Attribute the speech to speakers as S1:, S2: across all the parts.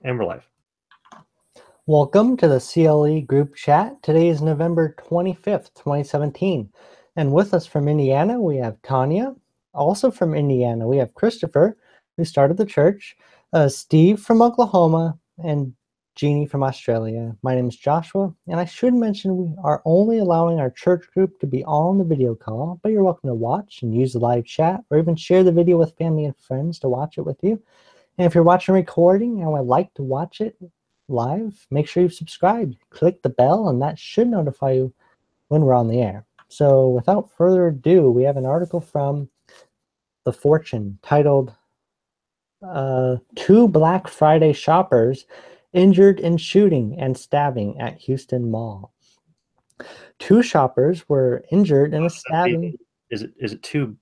S1: And we're live.
S2: Welcome to the CLE group chat. Today is November 25th, 2017. And with us from Indiana, we have Tanya. Also from Indiana, we have Christopher, who started the church, Steve from Oklahoma, and Jeannie from Australia. My name is Joshua, and I should mention we are only allowing our church group to be on the video call, but you're welcome to watch and use the live chat, or even share the video with family and friends to watch it with you. And if you're watching a recording and would like to watch it live, make sure you've subscribed. Click the bell, and that should notify you when we're on the air. So without further ado, we have an article from The Fortune titled Two Black Friday Shoppers Injured in Shooting and Stabbing at Houston Mall. Two shoppers were injured in a stabbing.
S1: Is it two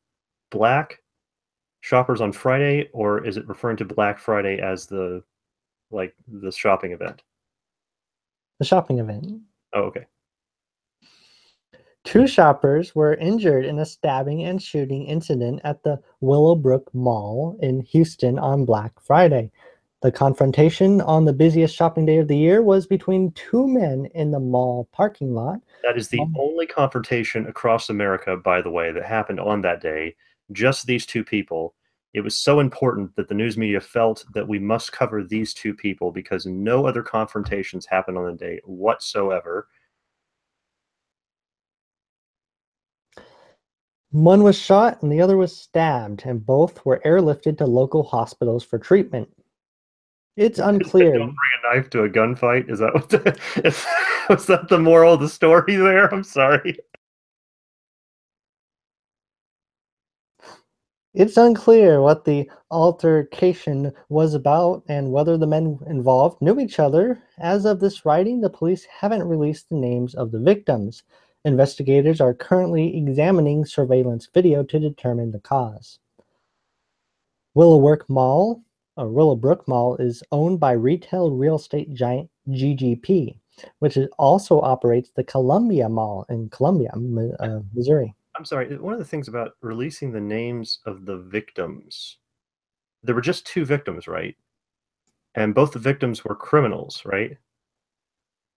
S1: black shoppers on Friday, or is it referring to Black Friday as the shopping event?
S2: The shopping event.
S1: Oh, okay.
S2: Two shoppers were injured in a stabbing and shooting incident at the Willowbrook Mall in Houston on Black Friday. The confrontation on the busiest shopping day of the year was between two men in the mall parking lot.
S1: That is the only confrontation across America, by the way, that happened on that day. Just these two people. It was so important that the news media felt that we must cover these two people because no other confrontations happened on the day whatsoever.
S2: One was shot and the other was stabbed, and both were airlifted to local hospitals for treatment. It's unclear.
S1: Don't bring a knife to a gunfight. Is that was that the moral of the story there? I'm sorry.
S2: It's unclear what the altercation was about and whether the men involved knew each other. As of this writing, the police haven't released the names of the victims. Investigators are currently examining surveillance video to determine the cause. Willowbrook Mall is owned by retail real estate giant GGP, which also operates the Columbia Mall in Columbia, Missouri.
S1: I'm sorry. One of the things about releasing the names of the victims, there were just two victims, right? And both the victims were criminals, right?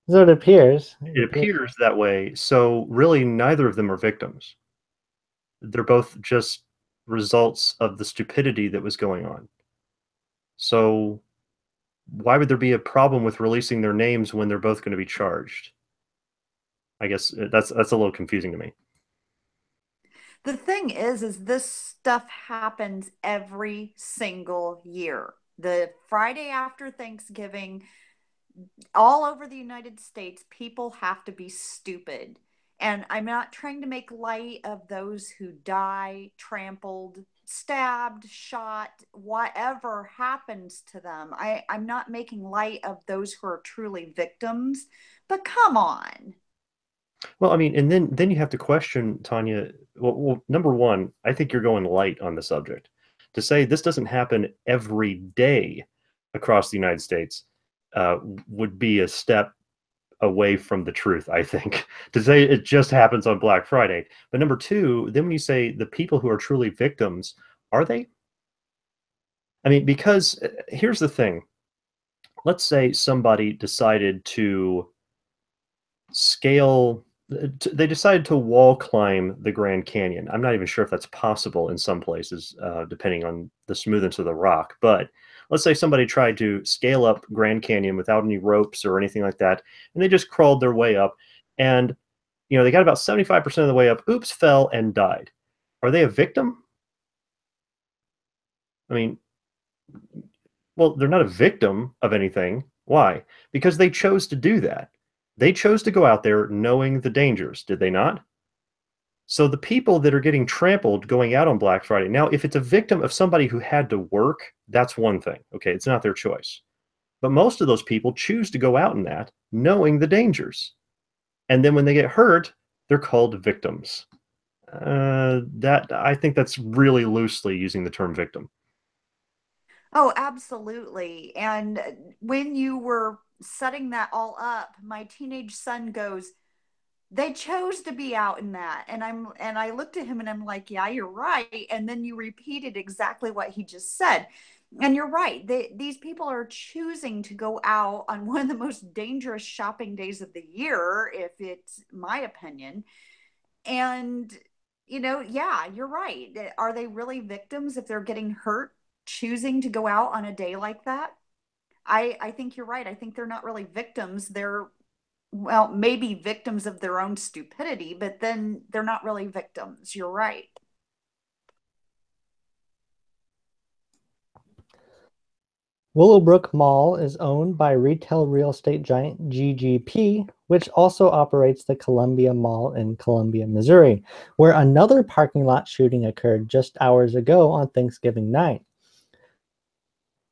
S2: So it appears.
S1: It appears that way. So really, neither of them are victims. They're both just results of the stupidity that was going on. So why would there be a problem with releasing their names when they're both going to be charged? I guess that's a little confusing to me.
S3: The thing is this stuff happens every single year. The Friday after Thanksgiving, all over the United States, people have to be stupid. And I'm not trying to make light of those who die, trampled, stabbed, shot, whatever happens to them. I'm not making light of those who are truly victims, but come on.
S1: Well, I mean, and then you have to question, Tanya. Well, number one, I think you're going light on the subject. To say this doesn't happen every day across the United States would be a step away from the truth, I think. To say it just happens on Black Friday. But number two, then when you say the people who are truly victims, are they? I mean, because here's the thing. Let's say somebody decided to scale they decided to wall climb the Grand Canyon. I'm not even sure if that's possible in some places, depending on the smoothness of the rock. But let's say somebody tried to scale up Grand Canyon without any ropes or anything like that, and they just crawled their way up. And they got about 75% of the way up. Oops, fell and died. Are they a victim? I mean, well, they're not a victim of anything. Why? Because they chose to do that. They chose to go out there knowing the dangers, did they not? So the people that are getting trampled going out on Black Friday, now, if it's a victim of somebody who had to work, that's one thing. Okay, it's not their choice. But most of those people choose to go out in that knowing the dangers. And then when they get hurt, they're called victims. I think that's really loosely using the term victim.
S3: Oh, absolutely. And when you were setting that all up, my teenage son goes, they chose to be out in that. And I looked at him and I'm like, yeah, you're right. And then you repeated exactly what he just said. And you're right. These people are choosing to go out on one of the most dangerous shopping days of the year, if it's my opinion. And, yeah, you're right. Are they really victims if they're getting hurt choosing to go out on a day like that? I think you're right. I think they're not really victims. They're, well, maybe victims of their own stupidity, but then they're not really victims. You're right.
S2: Willowbrook Mall is owned by retail real estate giant GGP, which also operates the Columbia Mall in Columbia, Missouri, where another parking lot shooting occurred just hours ago on Thanksgiving night.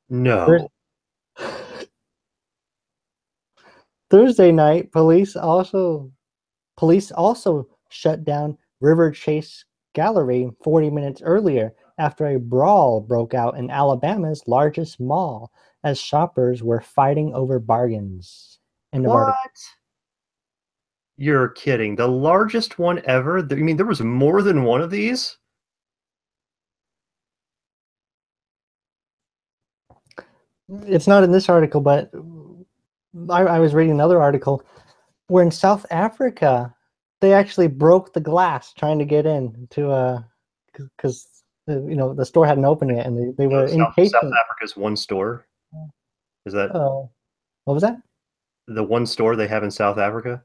S1: No.
S2: Thursday night, police also shut down River Chase Gallery 40 minutes earlier after a brawl broke out in Alabama's largest mall as shoppers were fighting over bargains. End of article.
S1: What? You're kidding. The largest one ever? I mean, there was more than one of these?
S2: It's not in this article, but I was reading another article where in South Africa, they actually broke the glass trying to get in to because the store hadn't opened yet, and they were
S1: South
S2: impatient.
S1: Africa's one store? Is that
S2: Oh, what was that?
S1: the one store they have in South Africa?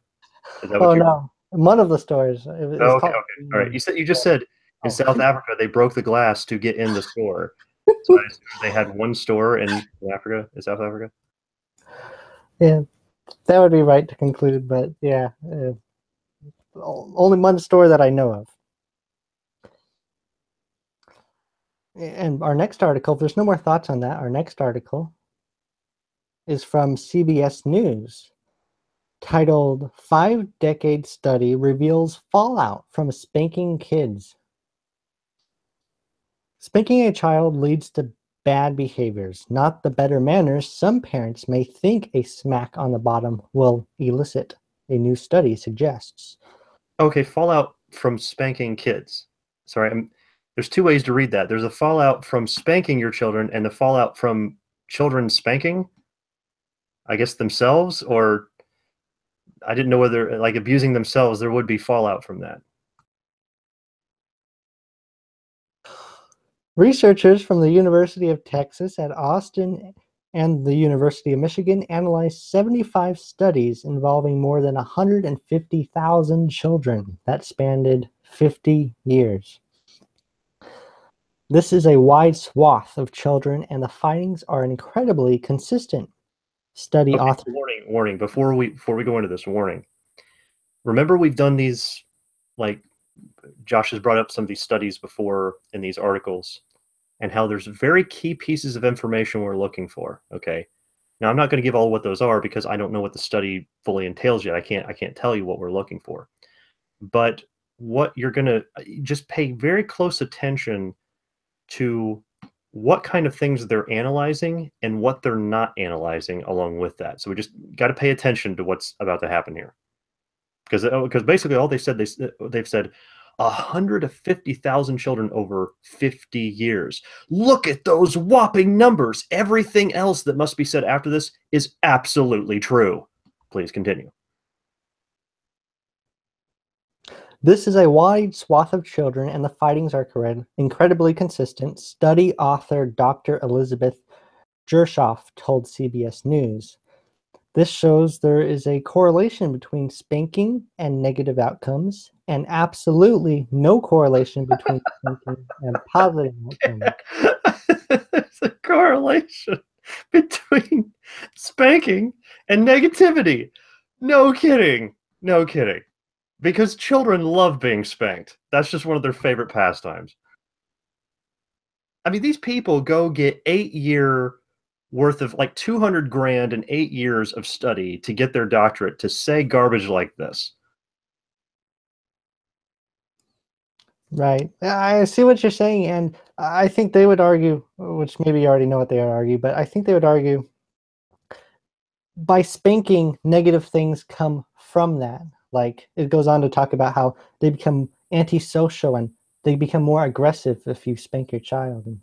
S1: Is that what
S2: Oh
S1: you're...
S2: no, one of the stores. It's
S1: Oh, okay,
S2: called.
S1: okay. All right. You just said in
S2: Oh.
S1: South Africa they broke the glass to get in the store. So I assume they had one store in Africa, in South Africa.
S2: Yeah, that would be right to conclude, but yeah, only one store that I know of. And our next article, if there's no more thoughts on that, our next article is from CBS News, titled 5-Decade Study Reveals Fallout from Spanking Kids. Spanking a child leads to bad behaviors, not the better manners some parents may think a smack on the bottom will elicit, a new study suggests.
S1: Okay, fallout from spanking kids. Sorry, there's two ways to read that. There's a fallout from spanking your children and the fallout from children spanking, I guess, themselves, or I didn't know whether, like, abusing themselves, there would be fallout from that.
S2: Researchers from the University of Texas at Austin and the University of Michigan analyzed 75 studies involving more than 150,000 children that spanned 50 years. This is a wide swath of children, and the findings are incredibly consistent. Study author.
S1: Warning. Before we go into this, warning. Remember, we've done these, like, Josh has brought up some of these studies before in these articles, and how there's very key pieces of information we're looking for. Okay. Now, I'm not going to give all what those are because I don't know what the study fully entails yet. I can't tell you what we're looking for. But what you're going to just pay very close attention to what kind of things they're analyzing and what they're not analyzing along with that. So we just got to pay attention to what's about to happen here. Because basically all they've said 150,000 children over 50 years. Look at those whopping numbers. Everything else that must be said after this is absolutely true. Please continue.
S2: This is a wide swath of children, and the findings are incredibly consistent, study author Dr. Elizabeth Gershoff told CBS News. This shows there is a correlation between spanking and negative outcomes, and absolutely no correlation between spanking and positive outcomes.
S1: There's a correlation between spanking and negativity. No kidding. No kidding. Because children love being spanked. That's just one of their favorite pastimes. I mean, these people go get 8-year worth of, like, 200 grand and 8 years of study to get their doctorate to say garbage like this.
S2: Right. I see what you're saying, and I think they would argue, which maybe you already know what they would argue, but I think they would argue by spanking, negative things come from that. Like, it goes on to talk about how they become antisocial and they become more aggressive if you spank your child.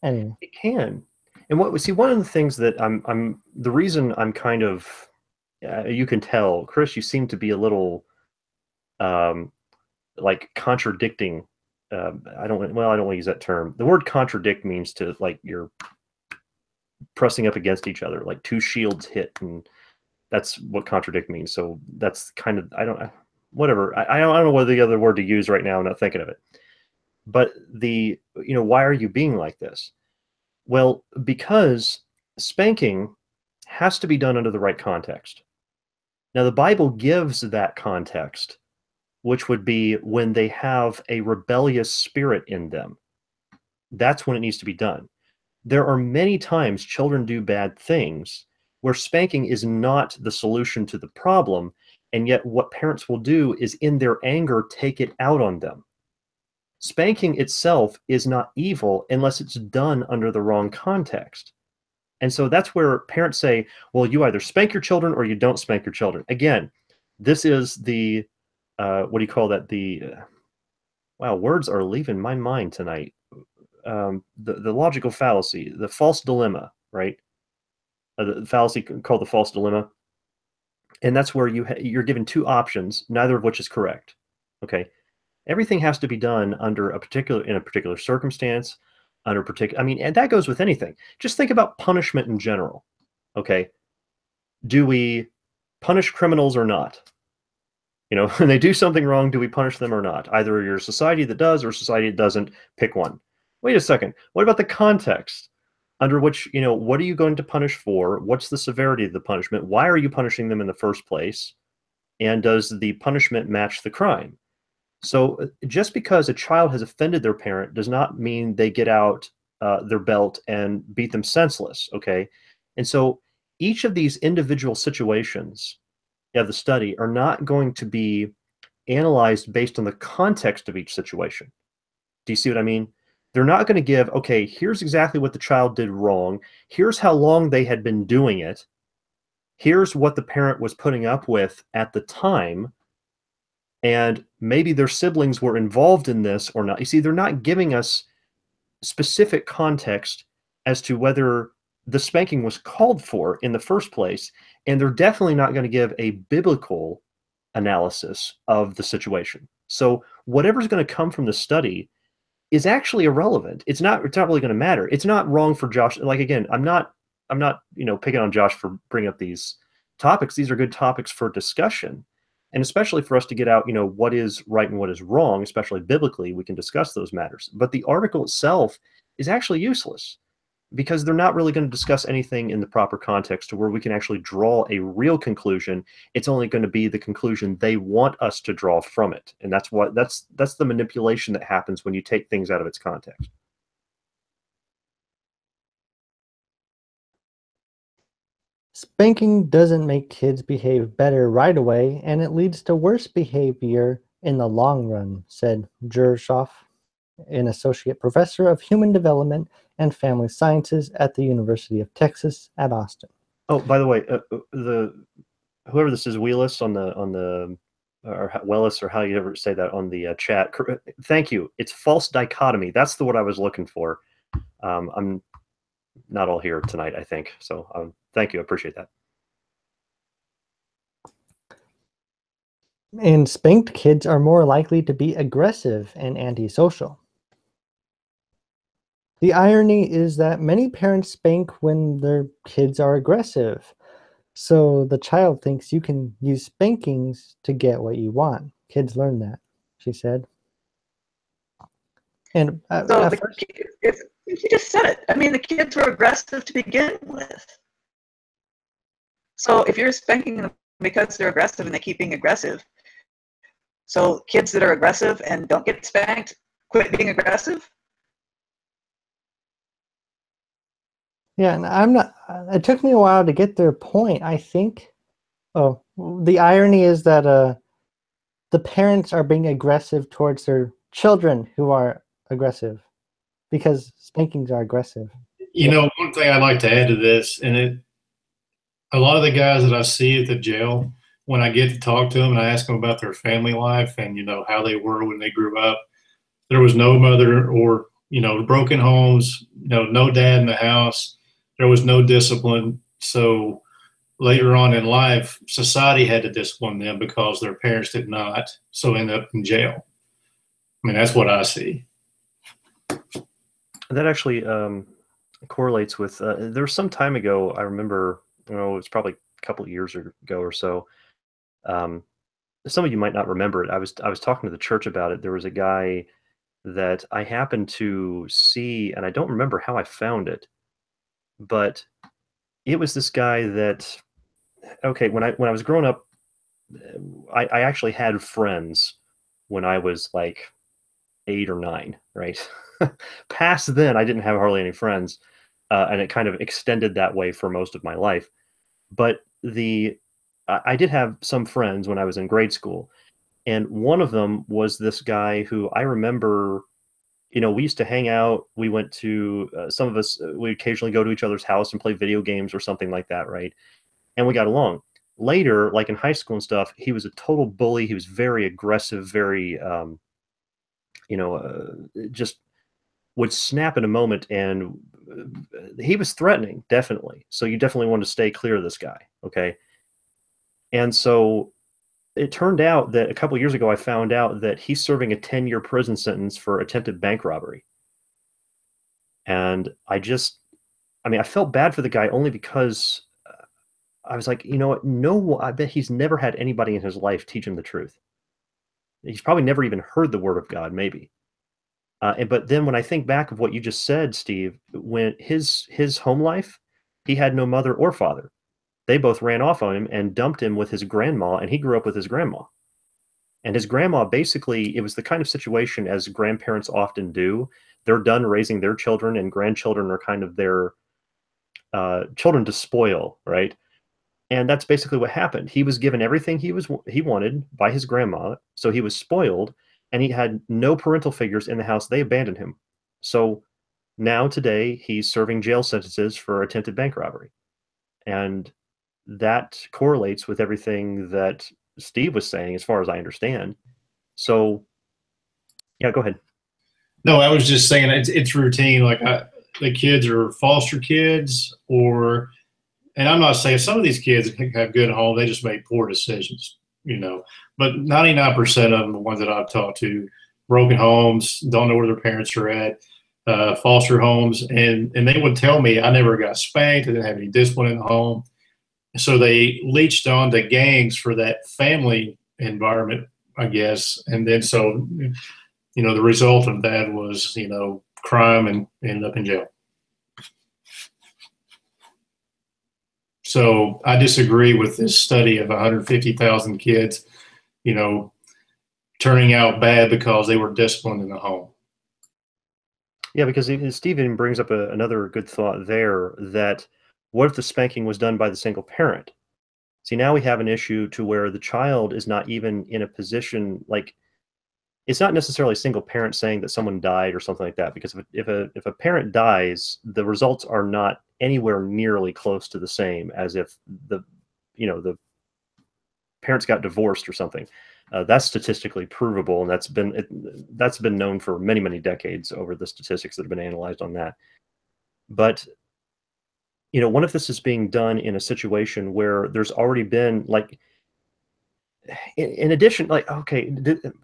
S2: Anyway.
S1: It can. And what see, one of the things that I'm the reason I'm kind of you can tell, Chris, you seem to be a little like contradicting. I don't want to use that term. The word contradict means to like you're pressing up against each other, like two shields hit, and that's what contradict means. So that's kind of whatever. I don't know what the other word to use right now. I'm not thinking of it. But why are you being like this? Well, because spanking has to be done under the right context. Now, the Bible gives that context, which would be when they have a rebellious spirit in them. That's when it needs to be done. There are many times children do bad things where spanking is not the solution to the problem, and yet what parents will do is in their anger take it out on them. Spanking itself is not evil unless it's done under the wrong context. And so that's where parents say, well, you either spank your children or you don't spank your children. Again, this is the, what do you call that? Wow, words are leaving my mind tonight. The logical fallacy, the false dilemma, right? The fallacy called the false dilemma. And that's where you're given two options, neither of which is correct. Okay. Everything has to be done in a particular circumstance, and that goes with anything. Just think about punishment in general. Okay. Do we punish criminals or not? When they do something wrong, do we punish them or not? Either you're a society that does or a society that doesn't. Pick one. Wait a second. What about the context under which, what are you going to punish for? What's the severity of the punishment? Why are you punishing them in the first place? And does the punishment match the crime? So just because a child has offended their parent does not mean they get out their belt and beat them senseless, okay? And so each of these individual situations of the study are not going to be analyzed based on the context of each situation. Do you see what I mean? They're not going to give, okay, here's exactly what the child did wrong. Here's how long they had been doing it. Here's what the parent was putting up with at the time. And maybe their siblings were involved in this or not. You see, they're not giving us specific context as to whether the spanking was called for in the first place, and they're definitely not going to give a biblical analysis of the situation. So whatever's going to come from the study is actually irrelevant. It's not really going to matter. It's not wrong for Josh. Like, again, I'm not picking on Josh for bringing up these topics. These are good topics for discussion. And especially for us to get out, what is right and what is wrong, especially biblically, we can discuss those matters. But the article itself is actually useless because they're not really going to discuss anything in the proper context to where we can actually draw a real conclusion. It's only going to be the conclusion they want us to draw from it. And that's the manipulation that happens when you take things out of its context.
S2: Spanking doesn't make kids behave better right away, and it leads to worse behavior in the long run, said Jershoff, an associate professor of human development and family sciences at the University of Texas at Austin.
S1: Oh, by the way, whoever this is, Wheelis or Wellis, or how you ever say that on the chat. Thank you. It's false dichotomy. That's the word I was looking for. I'm not all here tonight, I think. So thank you. I appreciate that.
S2: And spanked kids are more likely to be aggressive and antisocial. The irony is that many parents spank when their kids are aggressive. So the child thinks you can use spankings to get what you want. Kids learn that, she said. And
S4: you just said it. I mean, the kids were aggressive to begin with. So if you're spanking them because they're aggressive and they keep being aggressive, so kids that are aggressive and don't get spanked quit being aggressive?
S2: Yeah, and it took me a while to get their point, I think. Oh, the irony is that the parents are being aggressive towards their children who are aggressive because spankings are aggressive.
S5: One thing I'd like to add to this, and a lot of the guys that I see at the jail, when I get to talk to them and I ask them about their family life and, how they were when they grew up, there was no mother or broken homes, no dad in the house. There was no discipline. So later on in life, society had to discipline them because their parents did not. So end up in jail. I mean, that's what I see.
S1: That actually correlates with there was some time ago. I remember, it was probably a couple of years ago or so. Some of you might not remember it. I was talking to the church about it. There was a guy that I happened to see, and I don't remember how I found it, but it was this guy that, okay, when I was growing up, I actually had friends when I was like 8 or 9, right? Past then, I didn't have hardly any friends, and it kind of extended that way for most of my life. But I did have some friends when I was in grade school, and one of them was this guy who I remember. We used to hang out. We went to some of us. We occasionally go to each other's house and play video games or something like that, right? And we got along. Later, like in high school and stuff, he was a total bully. He was very aggressive, very, just would snap in a moment, and he was threatening, definitely. So you definitely want to stay clear of this guy, okay? And so it turned out that a couple of years ago, I found out that he's serving a 10-year prison sentence for attempted bank robbery. And I felt bad for the guy only because I was like, you know what? No, I bet he's never had anybody in his life teach him the truth. He's probably never even heard the word of God, maybe. But then when I think back of what you just said, Steve, when his home life, he had no mother or father. They both ran off on him and dumped him with his grandma, and he grew up with his grandma. And his grandma, basically, it was the kind of situation as grandparents often do. They're done raising their children, and grandchildren are kind of their children to spoil, right? And that's basically what happened. He was given everything he wanted by his grandma, so he was spoiled, and he had no parental figures in the house. They abandoned him. So now today he's serving jail sentences for attempted bank robbery. And that correlates with everything that Steve was saying, as far as I understand. So yeah, go ahead.
S5: No, I was just saying it's routine. Like the kids are foster kids, and I'm not saying some of these kids have good homes, they just make poor decisions, But 99% of them, the ones that I've talked to, broken homes, don't know where their parents are at, foster homes, and they would tell me I never got spanked, I didn't have any discipline in the home. So they leached on to gangs for that family environment, I guess. And then so, the result of that was, crime and ended up in jail. So I disagree with this study of 150,000 kids, turning out bad because they were disciplined in the home.
S1: Yeah, because Stephen brings up another good thought there, that what if the spanking was done by the single parent? See, now we have an issue to where the child is not even in a position, like, it's not necessarily a single parent saying that someone died or something like that, because if a parent dies, the results are not anywhere nearly close to the same as if the parents got divorced or something. That's statistically provable, and that's been known for many, many decades over the statistics that have been analyzed on that. But what if this is being done in a situation where there's already been, like, in addition, like, okay,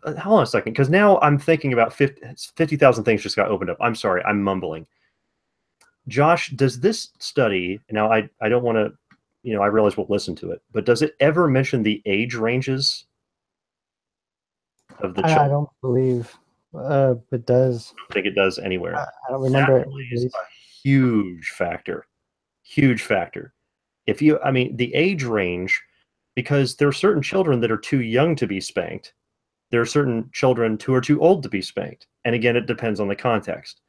S1: hold on a second, because now I'm thinking about 50,000 things just got opened up. I'm sorry, I'm mumbling. Josh, does this study, now I don't want to, I realize we'll listen to it, but does it ever mention the age ranges of the children?
S2: I don't believe it does.
S1: I don't think it does anywhere.
S2: I don't remember
S1: that really is a huge factor. Huge factor. The age range, because there are certain children that are too young to be spanked. There are certain children who are too old to be spanked. And again, it depends on the context.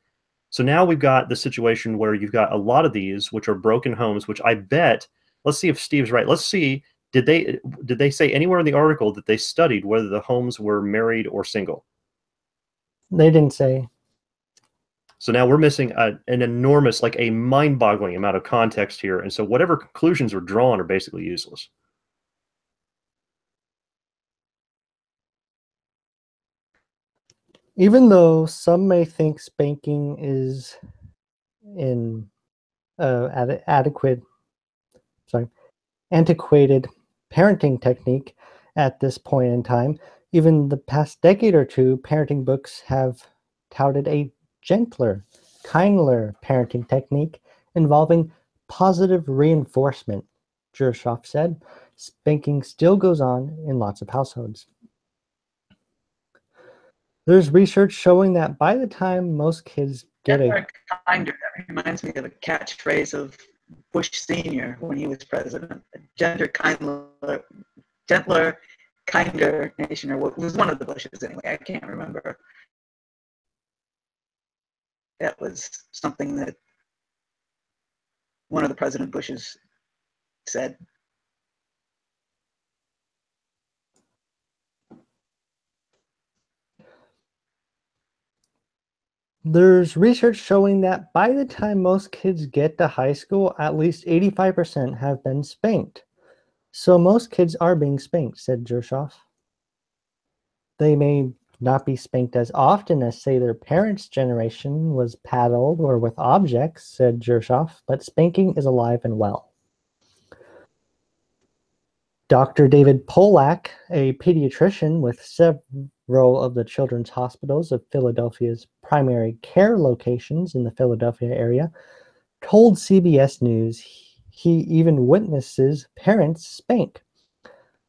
S1: So now we've got the situation where you've got a lot of these, which are broken homes, which I bet, let's see if Steve's right. Let's see, did they say anywhere in the article that they studied whether the homes were married or single?
S2: They didn't say.
S1: So now we're missing an enormous, like a mind-boggling amount of context here. And so whatever conclusions were drawn are basically useless.
S2: Even though some may think spanking is an antiquated parenting technique at this point in time, even the past decade or two, parenting books have touted a gentler, kindler parenting technique involving positive reinforcement. Jershoff said, spanking still goes on in lots of households. There's research showing that by the time most kids get
S4: kinder, that reminds me of a catchphrase of Bush Sr. when he was president. A gentler, kinder nation, or what was one of the Bushes anyway. I can't remember. That was something that one of the President Bushes said.
S2: There's research showing that by the time most kids get to high school, at least 85% have been spanked. So most kids are being spanked, said Jershoff. They may not be spanked as often as, say, their parents' generation was paddled or with objects, said Jershoff, but spanking is alive and well. Dr. David Polak, a pediatrician with several of the children's hospitals of Philadelphia's primary care locations in the Philadelphia area, told CBS News he even witnesses parents spank.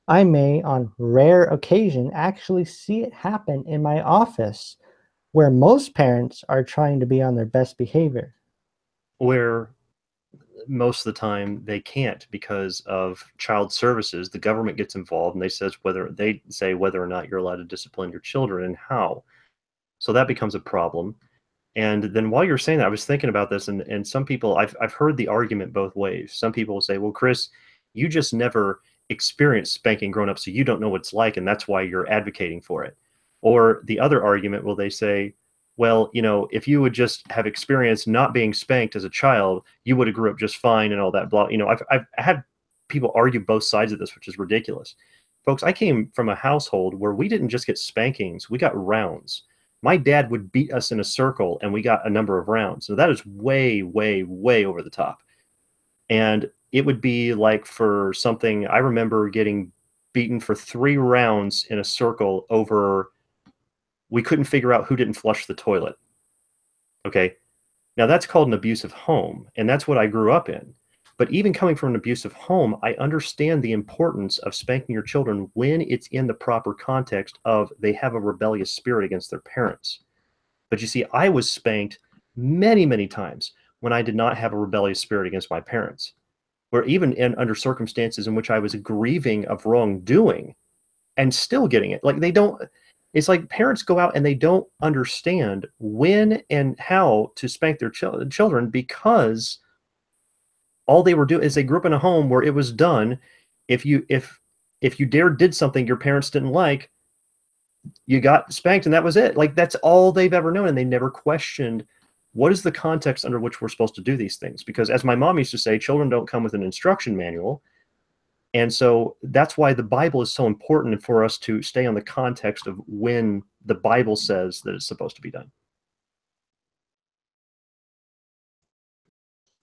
S2: I may, on rare occasion, actually see it happen in my office, where most parents are trying to be on their best behavior.
S1: Where most of the time they can't because of child services. The government gets involved and they say whether or not you're allowed to discipline your children and how. So that becomes a problem. And then while you're saying that, I was thinking about this, and some people, I've heard the argument both ways. Some people will say, well, Chris, you just never experienced spanking growing up, so you don't know what it's like, and that's why you're advocating for it. Or the other argument, will they say, well, if you would just have experienced not being spanked as a child, you would have grew up just fine and all that blah. I've had people argue both sides of this, which is ridiculous. Folks, I came from a household where we didn't just get spankings, we got rounds. My dad would beat us in a circle and we got a number of rounds. So that is way, way, way over the top. And it would be like for something, I remember getting beaten for 3 rounds in a circle over, we couldn't figure out who didn't flush the toilet. Okay. Now that's called an abusive home. And that's what I grew up in. But even coming from an abusive home, I understand the importance of spanking your children when it's in the proper context of they have a rebellious spirit against their parents. But you see, I was spanked many, many times when I did not have a rebellious spirit against my parents, where even under circumstances in which I was grieving of wrongdoing and still getting it. Like it's like parents go out and they don't understand when and how to spank their children because all they were doing is they grew up in a home where it was done. If you did something your parents didn't like, you got spanked and that was it. Like that's all they've ever known. And they never questioned what is the context under which we're supposed to do these things. Because as my mom used to say, children don't come with an instruction manual. And so that's why the Bible is so important for us to stay on the context of when the Bible says that it's supposed to be done.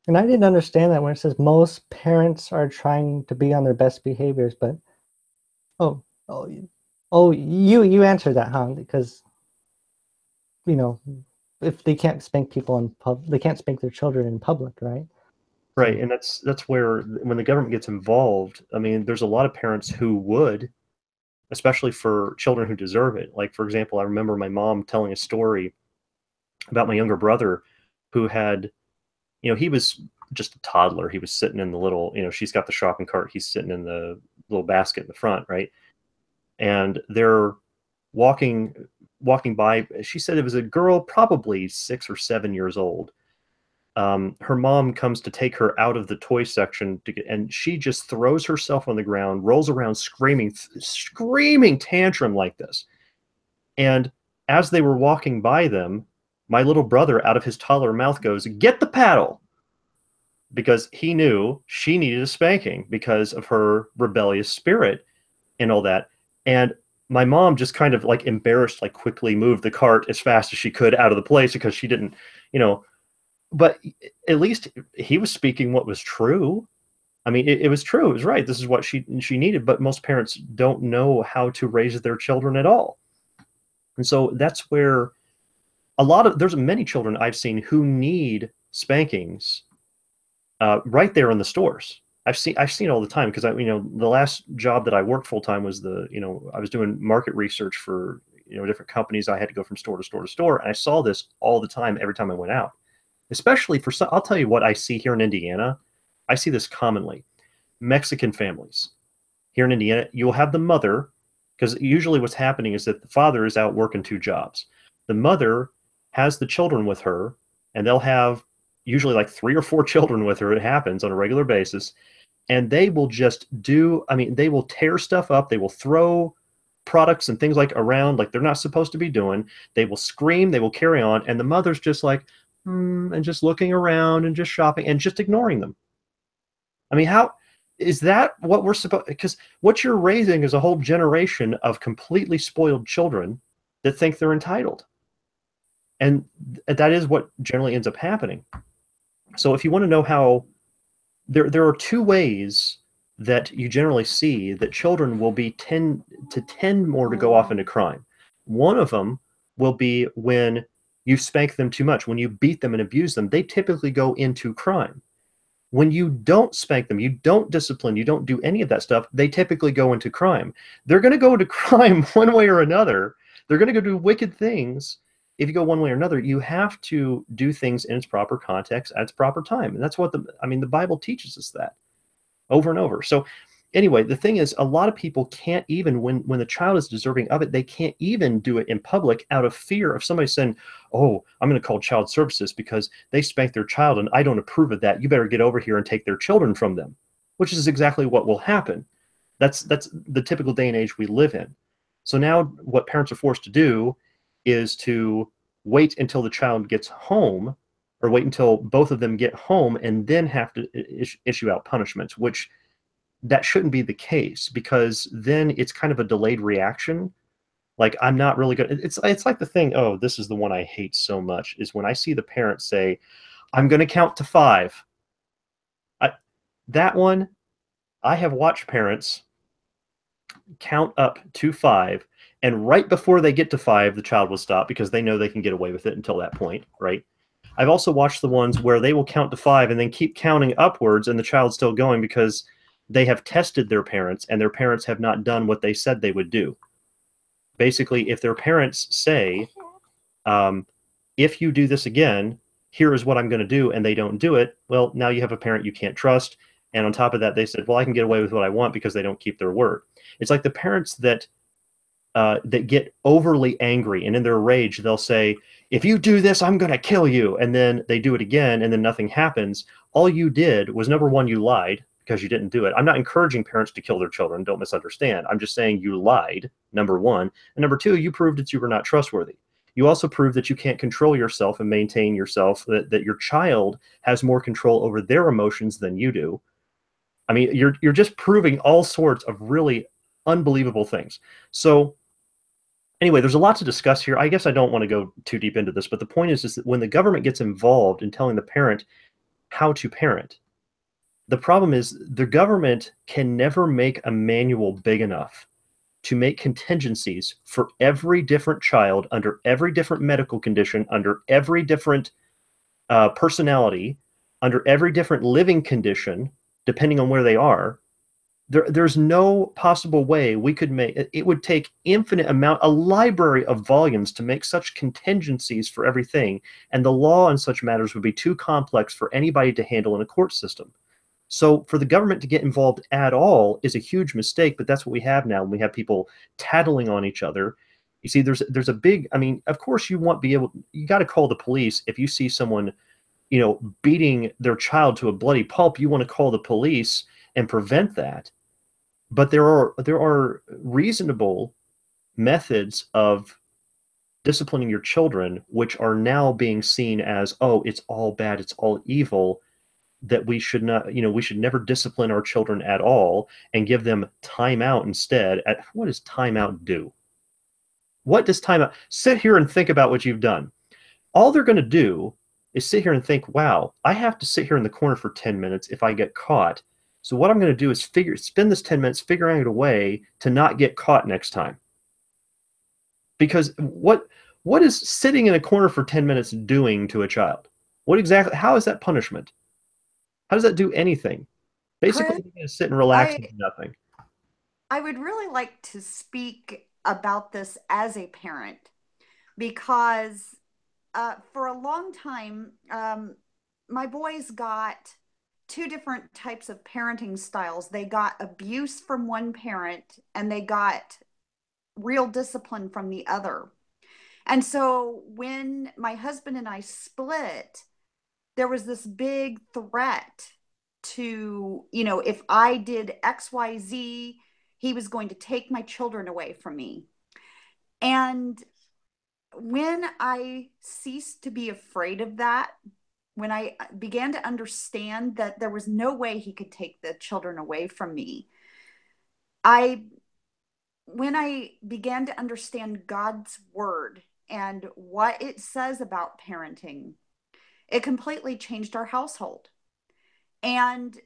S2: And I didn't understand that when it says most parents are trying to be on their best behaviors, but you answered that, huh? Because if they can't spank people in public, they can't spank their children in public, right?
S1: Right, and that's where when the government gets involved, I mean, there's a lot of parents who would, especially for children who deserve it. Like, for example, I remember my mom telling a story about my younger brother who had, he was just a toddler. He was sitting in the little, she's got the shopping cart. He's sitting in the little basket in the front, right? And they're walking by. She said it was a girl, probably 6 or 7 years old. Her mom comes to take her out of the toy section and she just throws herself on the ground, rolls around screaming tantrum like this. And as they were walking by them, my little brother, out of his toddler mouth, goes, "Get the paddle," because he knew she needed a spanking because of her rebellious spirit and all that. And my mom just kind of like embarrassed, like quickly moved the cart as fast as she could out of the place because she didn't, you know, but at least he was speaking what was true. I mean, it was true. It was right. This is what she needed. But most parents don't know how to raise their children at all. And so that's where there's many children I've seen who need spankings right there in the stores. I've seen all the time because the last job that I worked full time was I was doing market research for different companies. I had to go from store to store to store, and I saw this all the time every time I went out. Especially for some, I'll tell you what I see here in Indiana. I see this commonly. Mexican families here in Indiana, you'll have the mother, because usually what's happening is that the father is out working 2 jobs. The mother has the children with her, and they'll have usually like 3 or 4 children with her. It happens on a regular basis. And they will just they will tear stuff up. They will throw products and things like around like they're not supposed to be doing. They will scream, they will carry on. And the mother's just like, and just looking around and just shopping and just ignoring them. I mean, how is that what we're supposed? Because what you're raising is a whole generation of completely spoiled children that think they're entitled. And that is what generally ends up happening. So if you want to know how, there are 2 ways that you generally see that children will tend more to go off into crime. One of them will be when you spank them too much. When you beat them and abuse them, they typically go into crime. When you don't spank them, you don't discipline, you don't do any of that stuff, they typically go into crime. They're going to go into crime one way or another. They're going to go do wicked things. If you go one way or another, you have to do things in its proper context at its proper time. And that's what the Bible teaches us that over and over. So anyway, the thing is, a lot of people can't even, when the child is deserving of it, they can't even do it in public out of fear of somebody saying, oh, I'm going to call child services because they spanked their child and I don't approve of that. You better get over here and take their children from them, which is exactly what will happen. That's the typical day and age we live in. So now what parents are forced to do is to wait until the child gets home, or wait until both of them get home and then have to issue out punishments, which that shouldn't be the case, because then it's kind of a delayed reaction. Like, I'm not really good. It's like the thing, oh, this is the one I hate so much, is when I see the parents say, I'm going to count to 5. That one, I have watched parents count up to 5, and right before they get to 5, the child will stop because they know they can get away with it until that point, right? I've also watched the ones where they will count to 5 and then keep counting upwards and the child's still going because they have tested their parents and their parents have not done what they said they would do. Basically, if their parents say, if you do this again, here is what I'm going to do, and they don't do it, well, now you have a parent you can't trust. And on top of that, they said, well, I can get away with what I want because they don't keep their word. It's like the parents that get overly angry, and in their rage, they'll say, if you do this, I'm going to kill you. And then they do it again, and then nothing happens. All you did was, number one, you lied because you didn't do it. I'm not encouraging parents to kill their children. Don't misunderstand. I'm just saying you lied, number one. And number two, you proved that you were not trustworthy. You also proved that you can't control yourself and maintain yourself, that your child has more control over their emotions than you do. I mean, you're just proving all sorts of really unbelievable things. So anyway, there's a lot to discuss here. I guess I don't want to go too deep into this, but the point is that when the government gets involved in telling the parent how to parent, the problem is the government can never make a manual big enough to make contingencies for every different child, under every different medical condition, under every different personality, under every different living condition, depending on where they are. There's no possible way we could make it. It would take infinite amount, a library of volumes to make such contingencies for everything. And the law in such matters would be too complex for anybody to handle in a court system. So for the government to get involved at all is a huge mistake, but that's what we have now. We have people tattling on each other. You see, there's a big, I mean, of course you got to call the police if you see someone, beating their child to a bloody pulp. You want to call the police and prevent that. But there are reasonable methods of disciplining your children, which are now being seen as, oh, it's all bad, it's all evil. that we should not, we should never discipline our children at all and give them timeout instead. What does timeout do? What does timeout? Sit here and think about what you've done. All they're going to do is sit here and think, wow, I have to sit here in the corner for 10 minutes if I get caught. So what I'm going to do is spend this 10 minutes figuring out a way to not get caught next time. Because what is sitting in a corner for 10 minutes doing to a child? How is that punishment? How does that do anything? Basically,
S3: Chris,
S1: you're going to sit and relax and do nothing.
S3: I would really like to speak about this as a parent, because for a long time, my boys got two different types of parenting styles. They got abuse from one parent, and they got real discipline from the other. And so when my husband and I split, there was this big threat to, if I did XYZ, he was going to take my children away from me. And when I ceased to be afraid of that, when I began to understand that there was no way he could take the children away from me, when I began to understand God's word and what it says about parenting, it completely changed our household. And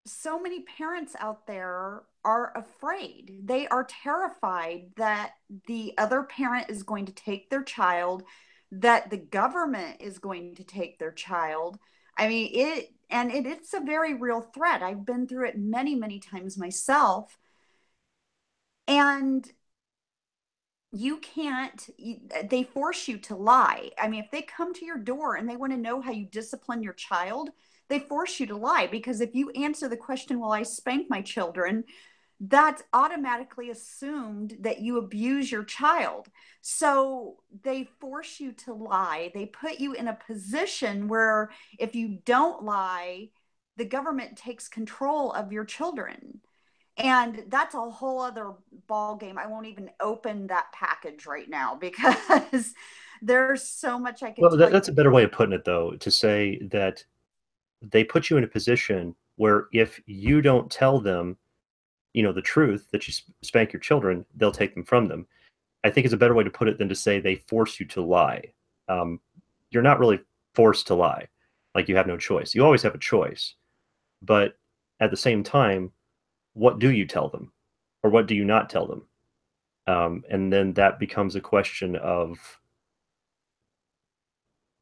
S3: so many parents out there are afraid. They are terrified that the other parent is going to take their child, that the government is going to take their child. I mean, it's a very real threat. I've been through it many, many times myself. And they force you to lie. I mean, if they come to your door and they want to know how you discipline your child, they force you to lie, because if you answer the question, well, I spank my children, that's automatically assumed that you abuse your child. So they force you to lie. They put you in a position where if you don't lie, the government takes control of your children. And that's a whole other ball game. I won't even open that package right now because there's so much I can tell you.
S1: That's a better way of putting it, though, to say that they put you in a position where if you don't tell them, the truth that you spank your children, they'll take them from them. I think it's a better way to put it than to say they force you to lie. You're not really forced to lie. Like, you have no choice. You always have a choice. But at the same time, what do you tell them, or what do you not tell them? And then that becomes a question of,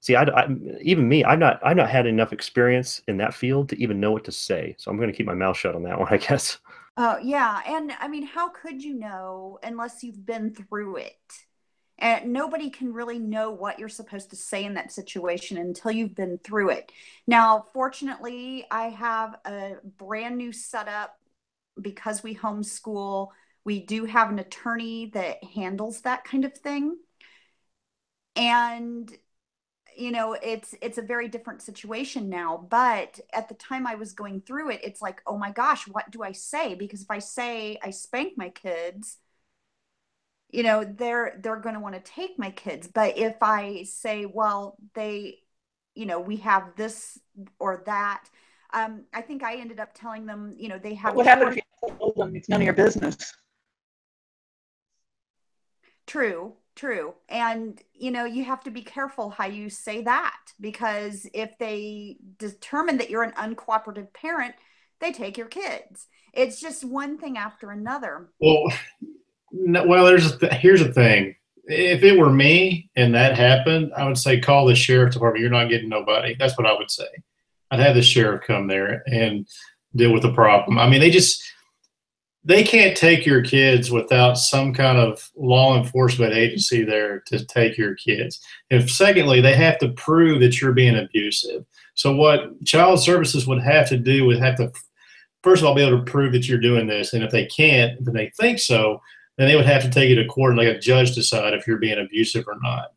S1: see, even me, I've not had enough experience in that field to even know what to say. So I'm going to keep my mouth shut on that one, I guess.
S3: Yeah. And I mean, how could you know unless you've been through it? And nobody can really know what you're supposed to say in that situation until you've been through it. Now, fortunately, I have a brand new setup. Because we homeschool, we do have an attorney that handles that kind of thing. And, it's a very different situation now. But at the time I was going through it, it's like, oh my gosh, what do I say? Because if I say I spank my kids, they're going to want to take my kids. But if I say, well, we have this or that, I think I ended up telling them, they have.
S4: What happened if you told them it's none of your business?
S3: True. And, you have to be careful how you say that, because if they determine that you're an uncooperative parent, they take your kids. It's just one thing after another.
S5: Well, here's the thing. If it were me and that happened, I would say call the sheriff's department. You're not getting nobody. That's what I would say. I'd have the sheriff come there and deal with the problem. I mean, they can't take your kids without some kind of law enforcement agency there to take your kids. And secondly, they have to prove that you're being abusive. So what child services would have to do would have to, first of all, be able to prove that you're doing this. And if they can't, if they think so, then they would have to take you to court and let a judge decide if you're being abusive or not.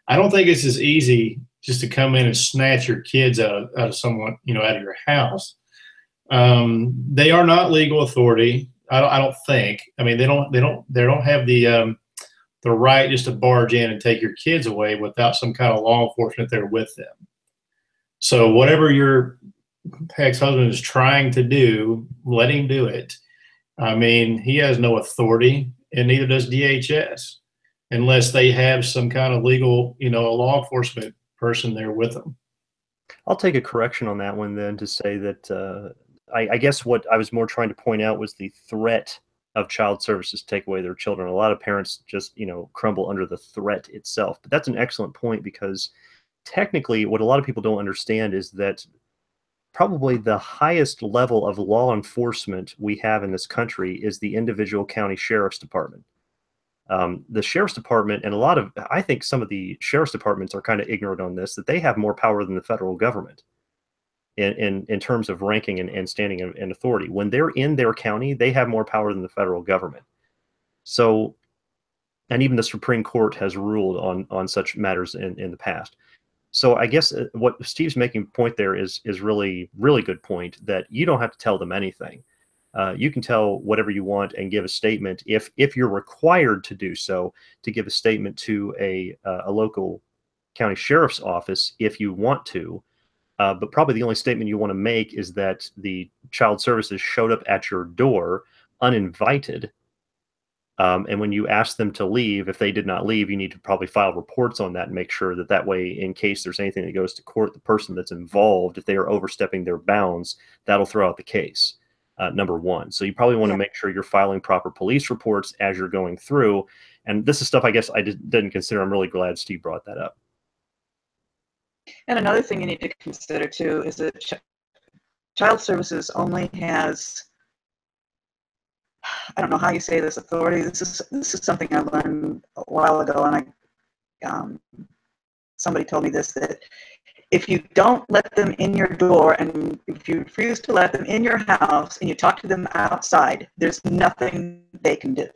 S5: I don't think it's as easy just to come in and snatch your kids out of someone, out of your house. They are not legal authority. I don't think. I mean, they don't have the right just to barge in and take your kids away without some kind of law enforcement there with them. So whatever your ex-husband is trying to do, let him do it. I mean, he has no authority, and neither does DHS, unless they have some kind of legal, a law enforcement person there with them.
S1: I'll take a correction on that one then to say that I guess what I was more trying to point out was the threat of child services to take away their children. A lot of parents just, crumble under the threat itself. But that's an excellent point, because technically what a lot of people don't understand is that probably the highest level of law enforcement we have in this country is the individual county sheriff's department. The sheriff's department, and I think some of the sheriff's departments are kind of ignorant on this, that they have more power than the federal government in terms of ranking and standing and authority. When they're in their county, they have more power than the federal government. So, and even the Supreme Court has ruled on such matters in the past. So I guess what Steve's making point there is really, really good point, that you don't have to tell them anything. You can tell whatever you want and give a statement if you're required to do so, to give a statement to a local county sheriff's office if you want to. But probably the only statement you want to make is that the child services showed up at your door uninvited. And when you ask them to leave, if they did not leave, you need to probably file reports on that and make sure that way, in case there's anything that goes to court, the person that's involved, if they are overstepping their bounds, that'll throw out the case. Number one. So you probably want to make sure you're filing proper police reports as you're going through. And this is stuff I guess I didn't consider. I'm really glad Steve brought that up.
S4: And another thing you need to consider too is that child services only has, I don't know how you say this, authority. This is something I learned a while ago, and somebody told me this, that if you don't let them in your door, and if you refuse to let them in your house, and you talk to them outside, there's nothing they can do.